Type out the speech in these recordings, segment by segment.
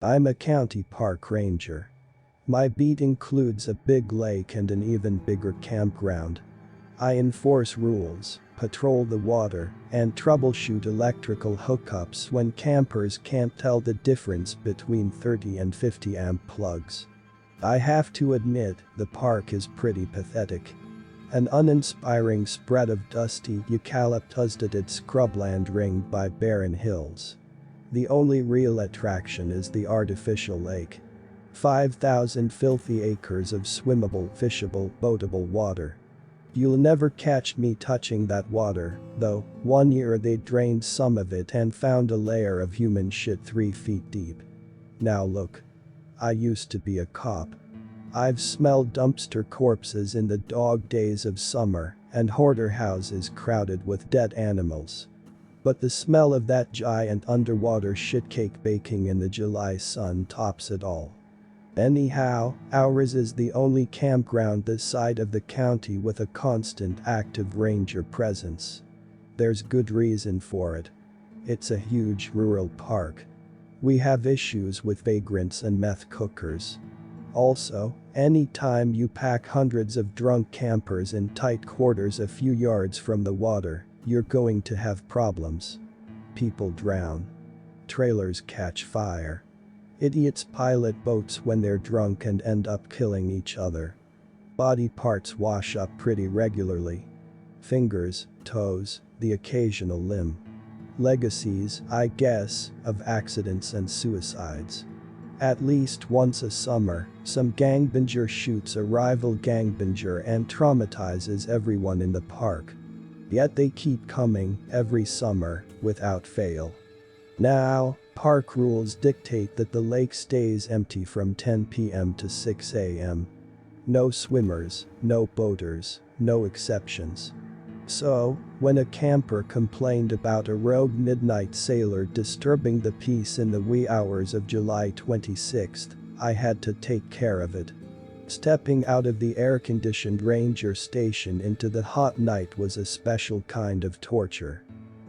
I'm a county park ranger. My beat includes a big lake and an even bigger campground. I enforce rules, patrol the water, and troubleshoot electrical hookups when campers can't tell the difference between 30 and 50 amp plugs. I have to admit, the park is pretty pathetic. An uninspiring spread of dusty eucalyptus-dotted scrubland ringed by barren hills. The only real attraction is the artificial lake. 5,000 filthy acres of swimmable, fishable, boatable water. You'll never catch me touching that water, though. One year they drained some of it and found a layer of human shit 3 feet deep. Now look. I used to be a cop. I've smelled dumpster corpses in the dog days of summer and hoarder houses crowded with dead animals. But the smell of that giant underwater shitcake baking in the July sun tops it all. Anyhow, ours is the only campground this side of the county with a constant active ranger presence. There's good reason for it. It's a huge rural park. We have issues with vagrants and meth cookers. Also, anytime you pack hundreds of drunk campers in tight quarters a few yards from the water, you're going to have problems. People drown. Trailers catch fire. Idiots pilot boats when they're drunk and end up killing each other. Body parts wash up pretty regularly. Fingers, toes, the occasional limb. Legacies, I guess, of accidents and suicides. At least once a summer, some gangbanger shoots a rival gangbanger and traumatizes everyone in the park. Yet they keep coming every summer, without fail. Now, park rules dictate that the lake stays empty from 10 p.m. to 6 a.m. No swimmers, no boaters, no exceptions. So, when a camper complained about a rogue midnight sailor disturbing the peace in the wee hours of July 26, I had to take care of it. Stepping out of the air-conditioned ranger station into the hot night was a special kind of torture.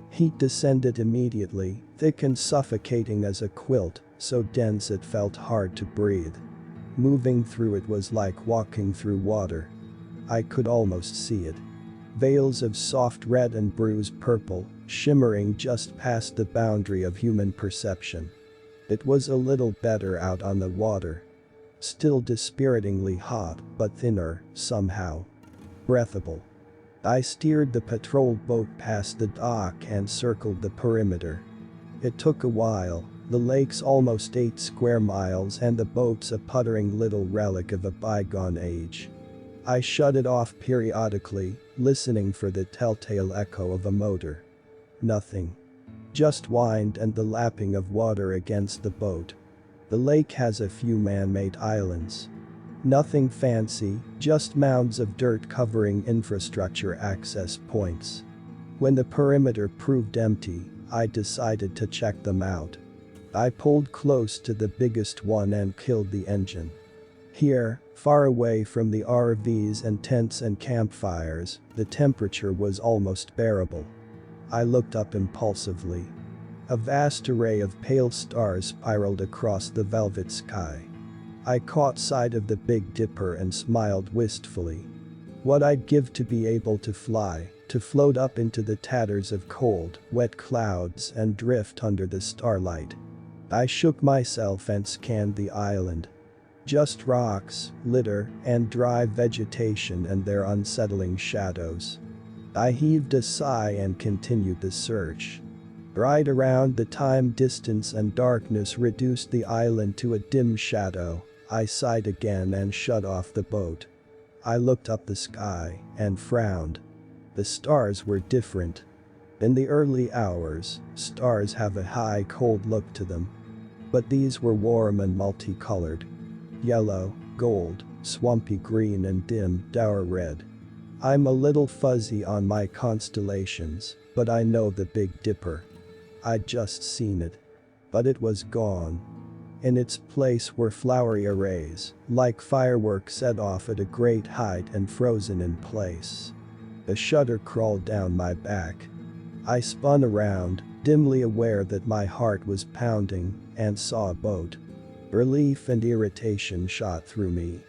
Heat descended immediately, thick and suffocating as a quilt, so dense it felt hard to breathe. Moving through it was like walking through water. I could almost see it. Veils of soft red and bruised purple, shimmering just past the boundary of human perception. It was a little better out on the water. Still dispiritingly hot, but thinner, somehow. Breathable. I steered the patrol boat past the dock and circled the perimeter. It took a while, the lake's almost 8 square miles and the boat's a puttering little relic of a bygone age. I shut it off periodically, listening for the telltale echo of a motor. Nothing. Just wind and the lapping of water against the boat. The lake has a few man-made islands. Nothing fancy, just mounds of dirt covering infrastructure access points. When the perimeter proved empty, I decided to check them out. I pulled close to the biggest one and killed the engine. Here, far away from the RVs and tents and campfires, the temperature was almost bearable. I looked up impulsively. A vast array of pale stars spiraled across the velvet sky. I caught sight of the Big Dipper and smiled wistfully. What I'd give to be able to fly, to float up into the tatters of cold, wet clouds and drift under the starlight. I shook myself and scanned the island. Just rocks, litter, and dry vegetation and their unsettling shadows. I heaved a sigh and continued the search. Right around the time distance and darkness reduced the island to a dim shadow, I sighed again and shut off the boat. I looked up the sky and frowned. The stars were different. In the early hours, stars have a high cold look to them. But these were warm and multicolored. Yellow, gold, swampy green and dim, dour red. I'm a little fuzzy on my constellations, but I know the Big Dipper. I'd just seen it. But it was gone. In its place were flowery arrays, like fireworks set off at a great height and frozen in place. A shudder crawled down my back. I spun around, dimly aware that my heart was pounding, and saw a boat. Relief and irritation shot through me.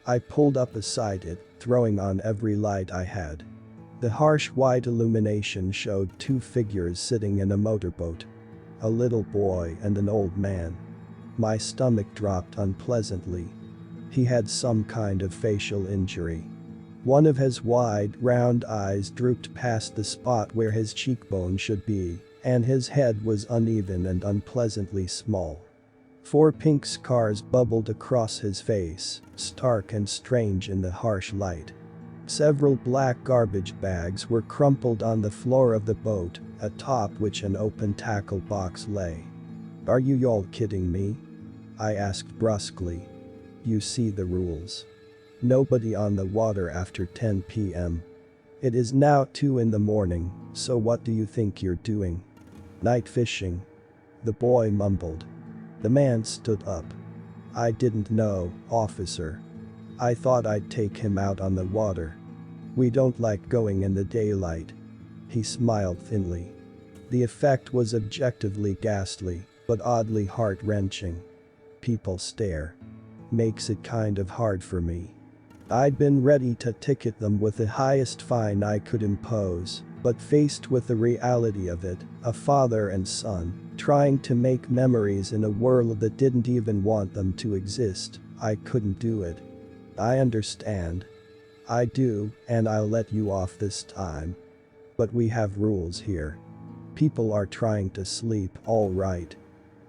I pulled up beside it, throwing on every light I had. The harsh white illumination showed two figures sitting in a motorboat. A little boy and an old man. My stomach dropped unpleasantly. He had some kind of facial injury. One of his wide, round eyes drooped past the spot where his cheekbone should be, and his head was uneven and unpleasantly small. 4 pink scars bubbled across his face, stark and strange in the harsh light. Several black garbage bags were crumpled on the floor of the boat, atop which an open tackle box lay. "Are you all kidding me?" I asked brusquely. "You see the rules. Nobody on the water after 10 p.m. It is now 2 in the morning, so what do you think you're doing?" "Night fishing," the boy mumbled. The man stood up. "I didn't know, officer. I thought I'd take him out on the water. We don't like going in the daylight." He smiled thinly. The effect was objectively ghastly, but oddly heart-wrenching. People stare. Makes it kind of hard for me. I'd been ready to ticket them with the highest fine I could impose, but faced with the reality of it, a father and son, trying to make memories in a world that didn't even want them to exist, I couldn't do it. "I understand. I do, and I'll let you off this time. But we have rules here. People are trying to sleep, all right.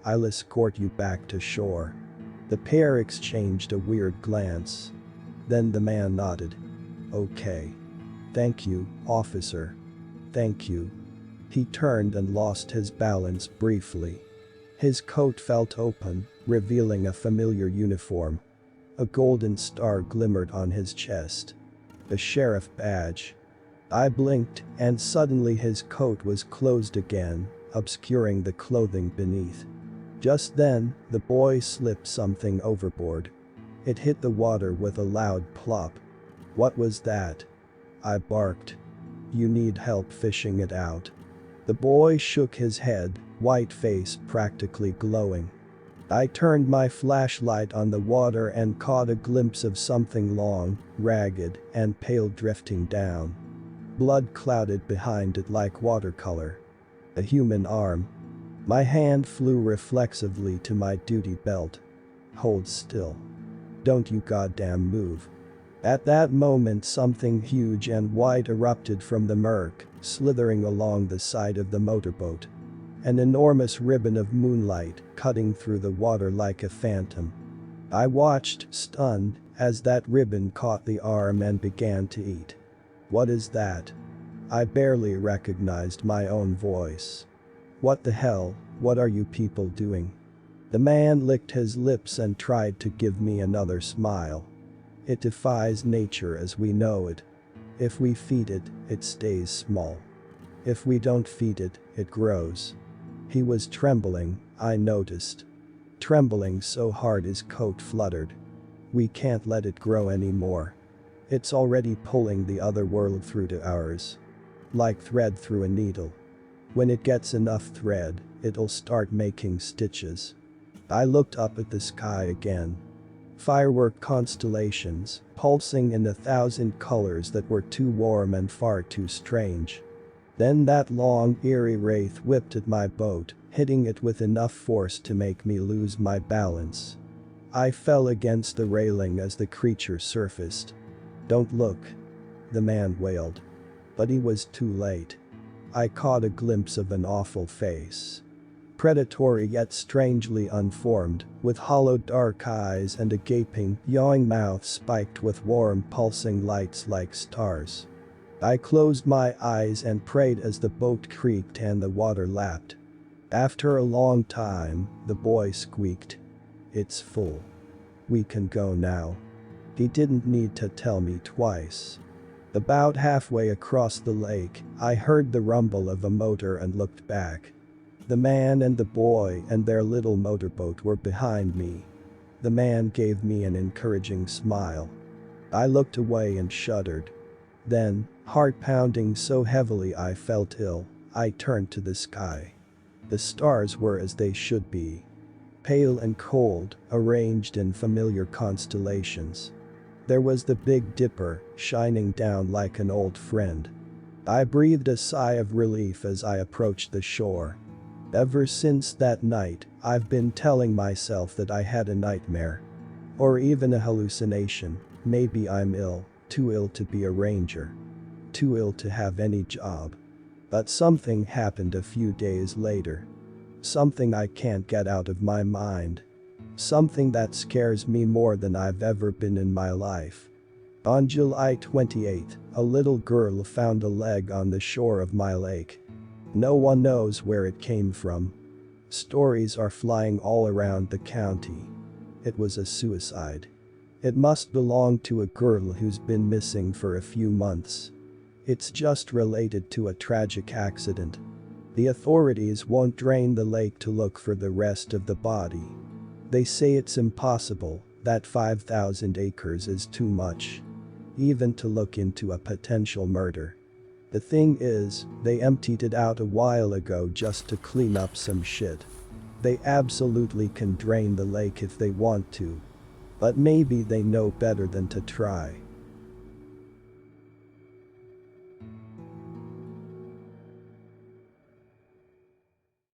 I'll escort you back to shore." The pair exchanged a weird glance. Then the man nodded. "Okay. Thank you, officer. Thank you." He turned and lost his balance briefly. His coat felt open, revealing a familiar uniform. A golden star glimmered on his chest. A sheriff badge. I blinked, and suddenly his coat was closed again, obscuring the clothing beneath. Just then, the boy slipped something overboard. It hit the water with a loud plop. "What was that?" I barked. "You need help fishing it out." The boy shook his head, white face practically glowing. I turned my flashlight on the water and caught a glimpse of something long, ragged, and pale drifting down. Blood clouded behind it like watercolor. A human arm. My hand flew reflexively to my duty belt. "Hold still. Don't you goddamn move." At that moment something huge and white erupted from the murk, slithering along the side of the motorboat. An enormous ribbon of moonlight, cutting through the water like a phantom. I watched, stunned, as that ribbon caught the arm and began to eat. "What is that?" I barely recognized my own voice. "What the hell, what are you people doing?" The man licked his lips and tried to give me another smile. "It defies nature as we know it. If we feed it, it stays small. If we don't feed it, it grows." He was trembling, I noticed. Trembling so hard his coat fluttered. "We can't let it grow anymore. It's already pulling the other world through to ours. Like thread through a needle. When it gets enough thread, it'll start making stitches." I looked up at the sky again. Firework constellations, pulsing in 1,000 colors that were too warm and far too strange. Then that long, eerie wraith whipped at my boat, hitting it with enough force to make me lose my balance. I fell against the railing as the creature surfaced. "Don't look," the man wailed. But he was too late. I caught a glimpse of an awful face. Predatory yet strangely unformed, with hollow dark eyes and a gaping, yawing mouth spiked with warm pulsing lights like stars. I closed my eyes and prayed as the boat creaked and the water lapped. After a long time, the boy squeaked. "It's full. We can go now." He didn't need to tell me twice. About halfway across the lake, I heard the rumble of a motor and looked back. The man and the boy and their little motorboat were behind me. The man gave me an encouraging smile. I looked away and shuddered. Then, heart pounding so heavily I felt ill, I turned to the sky. The stars were as they should be. pale and cold, arranged in familiar constellations. There was the Big Dipper, shining down like an old friend. I breathed a sigh of relief as I approached the shore. Ever since that night, I've been telling myself that I had a nightmare. Or even a hallucination. Maybe I'm ill, too ill to be a ranger. Too ill to have any job. But something happened a few days later. Something I can't get out of my mind. Something that scares me more than I've ever been in my life. On July 28, a little girl found a leg on the shore of my lake. No one knows where it came from. Stories are flying all around the county. It was a suicide. It must belong to a girl who's been missing for a few months. It's just related to a tragic accident. The authorities won't drain the lake to look for the rest of the body. They say it's impossible, that 5,000 acres is too much. Even to look into a potential murder. The thing is, they emptied it out a while ago just to clean up some shit. They absolutely can drain the lake if they want to. But maybe they know better than to try.